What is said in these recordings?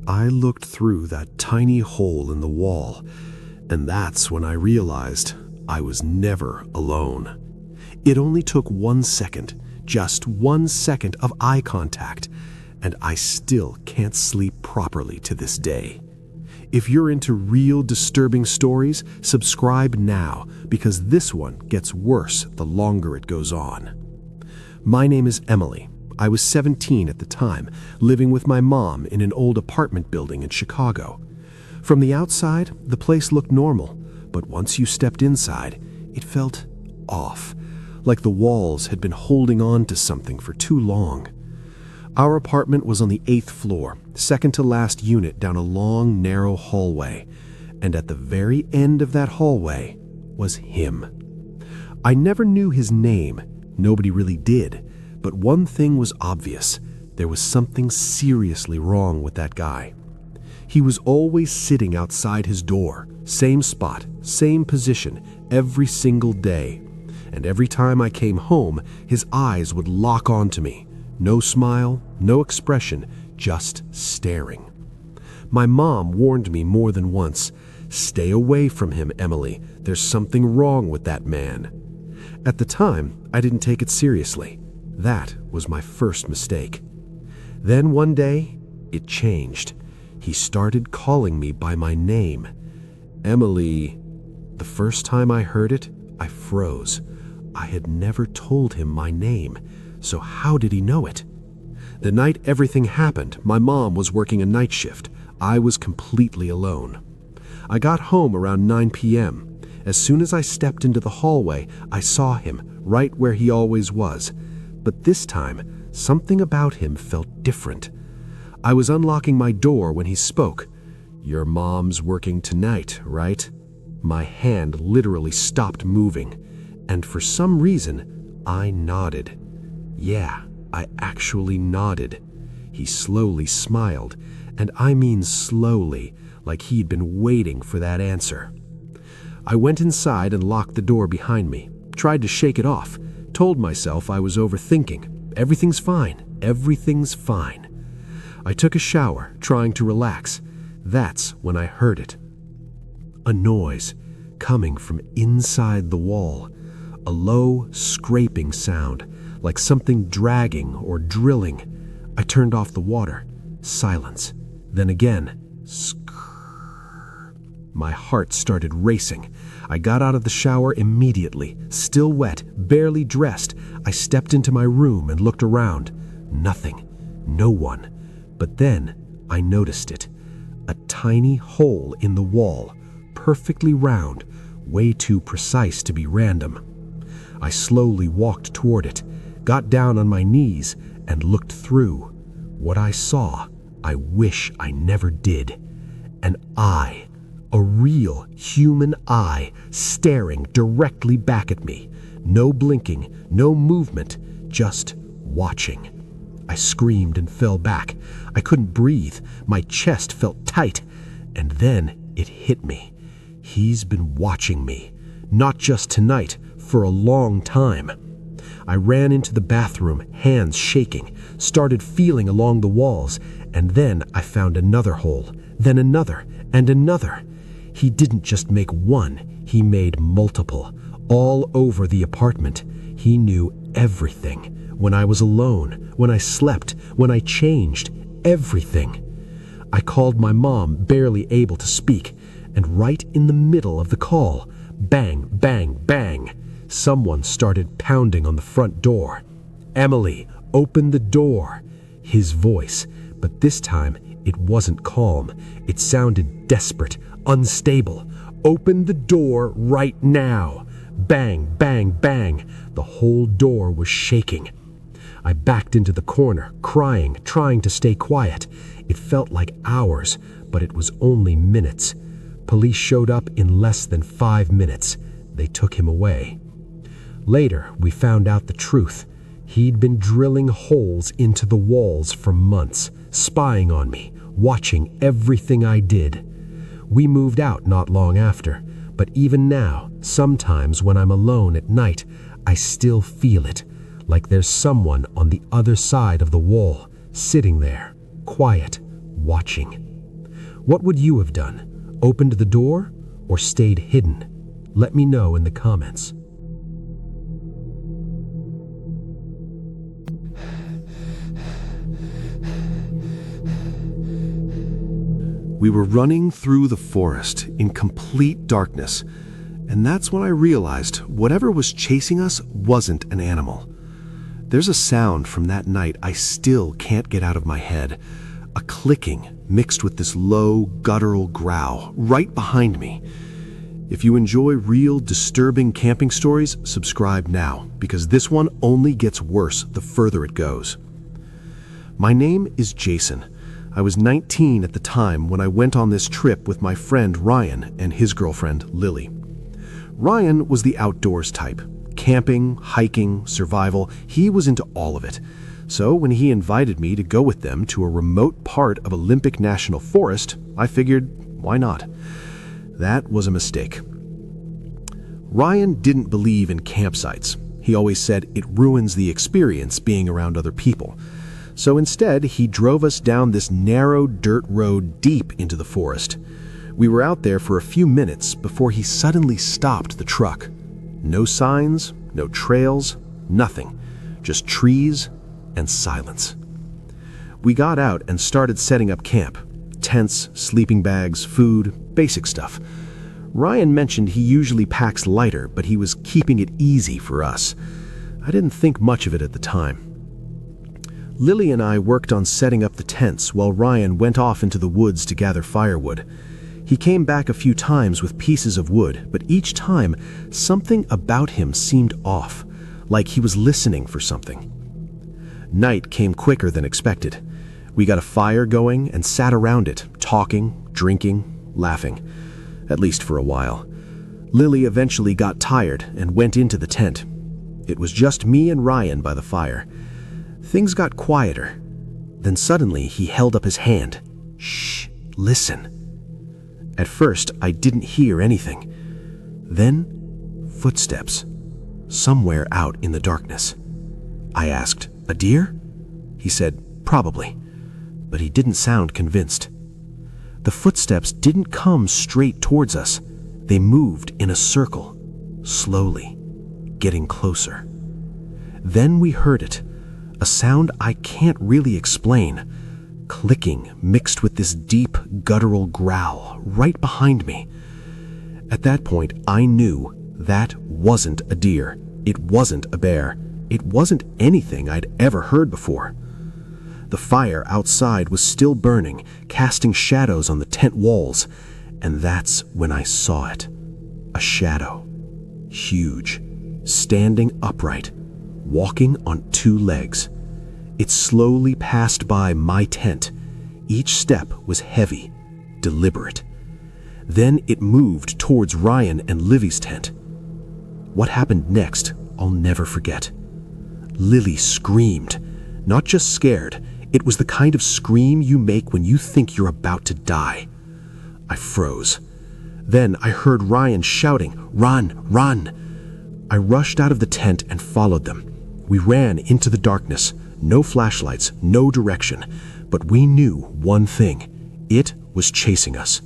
I looked through that tiny hole in the wall, and that's when I realized I was never alone. It only took 1 second, just 1 second of eye contact, and I still can't sleep properly to this day. If you're into real disturbing stories, subscribe now, because this one gets worse the longer it goes on. My name is Emily. I was 17 at the time, living with my mom in an old apartment building in Chicago. From the outside, the place looked normal, but once you stepped inside, it felt off, like the walls had been holding on to something for too long. Our apartment was on the 8th floor, second to last unit down a long, narrow hallway, and at the very end of that hallway was him. I never knew his name, nobody really did, but one thing was obvious: there was something seriously wrong with that guy. He was always sitting outside his door, same spot, same position, every single day. And every time I came home, his eyes would lock onto me. No smile, no expression, just staring. My mom warned me more than once, "Stay away from him, Emily. There's something wrong with that man." At the time, I didn't take it seriously. That was my first mistake. Then one day, it changed. He started calling me by my name. Emily. The first time I heard it, I froze. I had never told him my name, so how did he know it? The night everything happened, my mom was working a night shift. I was completely alone. I got home around 9 p.m. As soon as I stepped into the hallway, I saw him right where he always was. But this time, something about him felt different. I was unlocking my door when he spoke. "Your mom's working tonight, right?" My hand literally stopped moving, and for some reason, I nodded. Yeah, I actually nodded. He slowly smiled, and I mean slowly, like he'd been waiting for that answer. I went inside and locked the door behind me, tried to shake it off, told myself I was overthinking. Everything's fine, everything's fine. I took a shower, trying to relax. That's when I heard it. A noise coming from inside the wall. A low, scraping sound, like something dragging or drilling. I turned off the water. Silence. Then again, skrrr. My heart started racing. I got out of the shower immediately, still wet, barely dressed. I stepped into my room and looked around. Nothing. No one. But then I noticed it. A tiny hole in the wall, perfectly round, way too precise to be random. I slowly walked toward it, got down on my knees, and looked through. What I saw, I wish I never did. An eye. A real human eye staring directly back at me. No blinking, no movement, just watching. I screamed and fell back. I couldn't breathe. My chest felt tight. And then it hit me. He's been watching me. Not just tonight, for a long time. I ran into the bathroom, hands shaking, started feeling along the walls, and then I found another hole, then another, and another. He didn't just make one, he made multiple, all over the apartment. He knew everything. When I was alone, when I slept, when I changed, everything. I called my mom, barely able to speak, and right in the middle of the call, bang, bang, bang, someone started pounding on the front door. "Emily, open the door." His voice, but this time it wasn't calm. It sounded desperate, unstable. "Open the door right now." Bang, bang, bang. The whole door was shaking. I backed into the corner, crying, trying to stay quiet. It felt like hours, but it was only minutes. Police showed up in less than 5 minutes. They took him away. Later, we found out the truth. He'd been drilling holes into the walls for months, spying on me, watching everything I did. We moved out not long after, but even now, sometimes when I'm alone at night, I still feel it, like there's someone on the other side of the wall, sitting there, quiet, watching. What would you have done? Opened the door or stayed hidden? Let me know in the comments. We were running through the forest in complete darkness, and that's when I realized whatever was chasing us wasn't an animal. There's a sound from that night I still can't get out of my head, a clicking mixed with this low, guttural growl right behind me. If you enjoy real, disturbing camping stories, subscribe now, because this one only gets worse the further it goes. My name is Jason. I was 19 at the time when I went on this trip with my friend Ryan and his girlfriend Lily. Ryan was the outdoors type. Camping, hiking, survival, he was into all of it. So when he invited me to go with them to a remote part of Olympic National Forest, I figured, why not? That was a mistake. Ryan didn't believe in campsites. He always said it ruins the experience being around other people. So instead, he drove us down this narrow dirt road deep into the forest. We were out there for a few minutes before he suddenly stopped the truck. No signs, no trails, nothing. Just trees and silence. We got out and started setting up camp. Tents, sleeping bags, food, basic stuff. Ryan mentioned he usually packs lighter, but he was keeping it easy for us. I didn't think much of it at the time. Lily and I worked on setting up the tents while Ryan went off into the woods to gather firewood. He came back a few times with pieces of wood, but each time something about him seemed off, like he was listening for something. Night came quicker than expected. We got a fire going and sat around it, talking, drinking, laughing, at least for a while. Lily eventually got tired and went into the tent. It was just me and Ryan by the fire. Things got quieter. Then suddenly he held up his hand. Shh, listen. At first, I didn't hear anything. Then, footsteps, somewhere out in the darkness. I asked, "A deer?" He said, "Probably," but he didn't sound convinced. The footsteps didn't come straight towards us. They moved in a circle, slowly, getting closer. Then we heard it. A sound I can't really explain, clicking mixed with this deep, guttural growl right behind me. At that point, I knew that wasn't a deer. It wasn't a bear. It wasn't anything I'd ever heard before. The fire outside was still burning, casting shadows on the tent walls, and that's when I saw it. A shadow. Huge, standing upright, walking on two legs. It slowly passed by my tent. Each step was heavy, deliberate. Then it moved towards Ryan and Livy's tent. What happened next, I'll never forget. Lily screamed, not just scared. It was the kind of scream you make when you think you're about to die. I froze. Then I heard Ryan shouting, "Run, run!" I rushed out of the tent and followed them. We ran into the darkness, no flashlights, no direction, but we knew one thing. It was chasing us.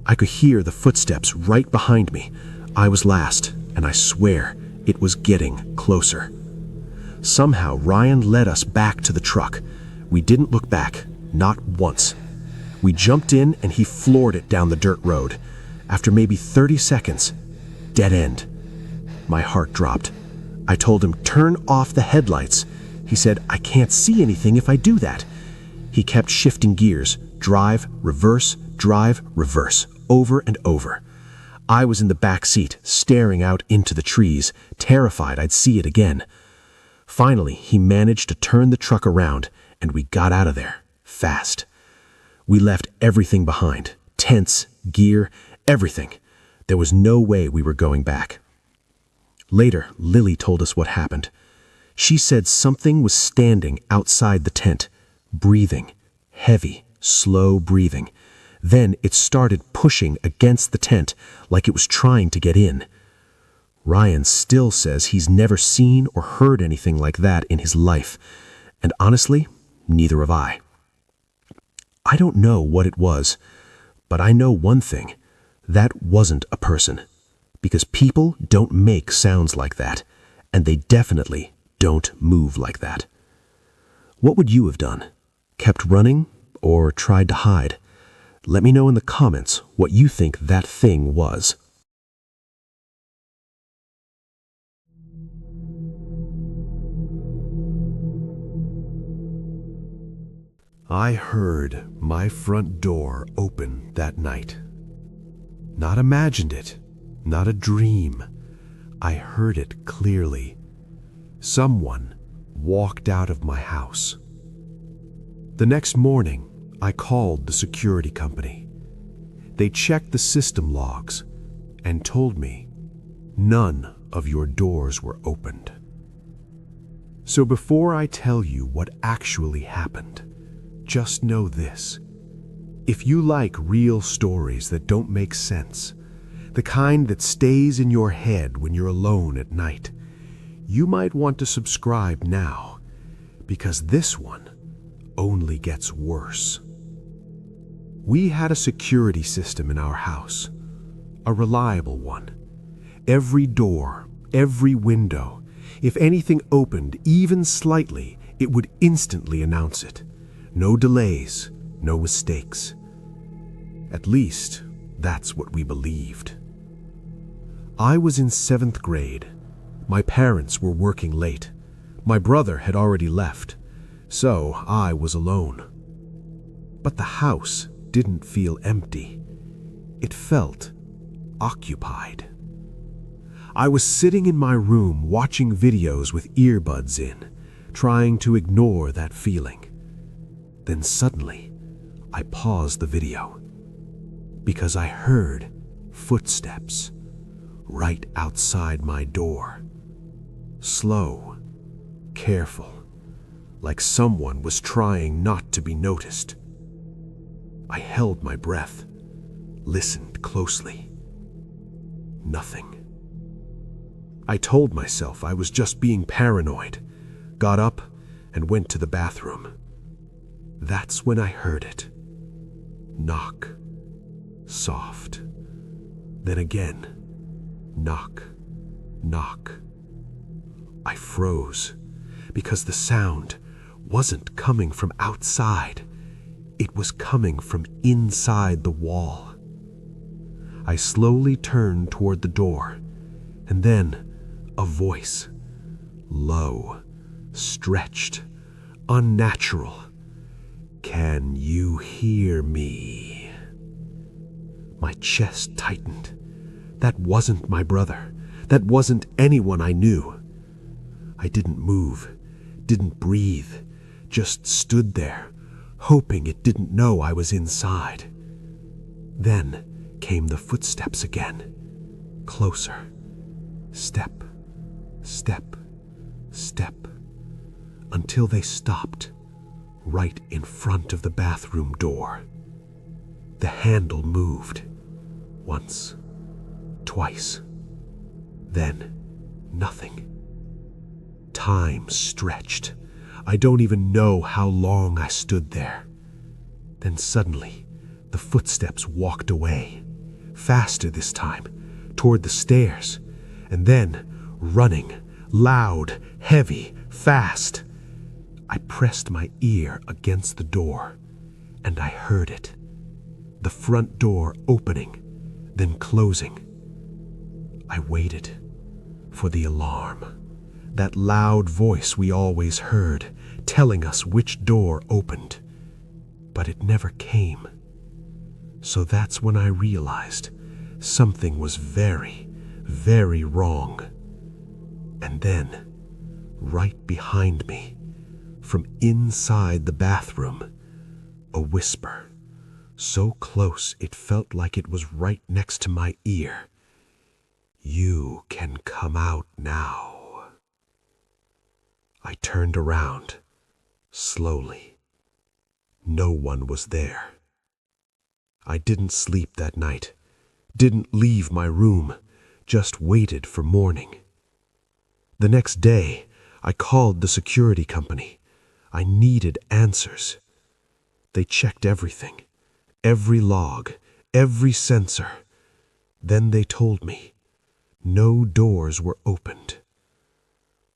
I could hear the footsteps right behind me. I was last, and I swear it was getting closer. Somehow Ryan led us back to the truck. We didn't look back, not once. We jumped in and he floored it down the dirt road. After maybe 30 seconds, dead end. My heart dropped. I told him, "Turn off the headlights." He said, "I can't see anything if I do that." He kept shifting gears, drive, reverse, over and over. I was in the back seat, staring out into the trees, terrified I'd see it again. Finally, he managed to turn the truck around, and we got out of there, fast. We left everything behind, tents, gear, everything. There was no way we were going back. Later, Lily told us what happened. She said something was standing outside the tent, breathing, heavy, slow breathing. Then it started pushing against the tent like it was trying to get in. Ryan still says he's never seen or heard anything like that in his life, and honestly, neither have I. I don't know what it was. But I know one thing. That wasn't a person. Because people don't make sounds like that, and they definitely don't move like that. What would you have done? Kept running or tried to hide? Let me know in the comments what you think that thing was. I heard my front door open that night. Not imagined it, not a dream. I heard it clearly. Someone walked out of my house. The next morning, I called the security company. They checked the system logs and told me none of your doors were opened. So before I tell you what actually happened, just know this. If you like real stories that don't make sense, the kind that stays in your head when you're alone at night, you might want to subscribe now, because this one only gets worse. We had a security system in our house, a reliable one. Every door, every window, if anything opened even slightly, it would instantly announce it. No delays, no mistakes. At least, that's what we believed. I was in 7th grade. My parents were working late. My brother had already left, so I was alone. But the house didn't feel empty. It felt occupied. I was sitting in my room watching videos with earbuds in, trying to ignore that feeling. Then suddenly, I paused the video because I heard footsteps right outside my door. Slow, careful, like someone was trying not to be noticed. I held my breath, listened closely. Nothing. I told myself I was just being paranoid, got up, and went to the bathroom. That's when I heard it. Knock. Soft. Then again. Knock. Knock. I froze because the sound wasn't coming from outside. It was coming from inside the wall. I slowly turned toward the door, and then a voice. Low, stretched, unnatural. Can you hear me? My chest tightened. That wasn't my brother. That wasn't anyone I knew. I didn't move, didn't breathe, just stood there, hoping it didn't know I was inside. Then came the footsteps again, closer. Step, step, step, until they stopped right in front of the bathroom door. The handle moved. Once, twice, then nothing. Time stretched. I don't even know how long I stood there. Then suddenly, the footsteps walked away, faster this time, toward the stairs, and then running, loud, heavy, fast. I pressed my ear against the door, and I heard it. The front door opening, then closing. I waited for the alarm. That loud voice we always heard, telling us which door opened. But it never came. So that's when I realized something was very, very wrong. And then, right behind me, from inside the bathroom, a whisper, so close it felt like it was right next to my ear. You can come out now. I turned around, slowly. No one was there. I didn't sleep that night, didn't leave my room, just waited for morning. The next day, I called the security company. I needed answers. They checked everything, every log, every sensor. Then they told me no doors were opened.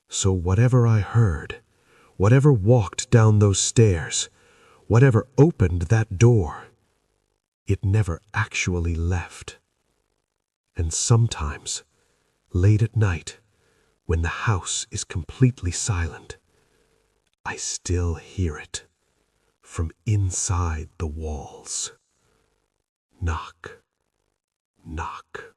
So whatever I heard, whatever walked down those stairs, whatever opened that door, it never actually left. And sometimes, late at night, when the house is completely silent, I still hear it from inside the walls. Knock, knock.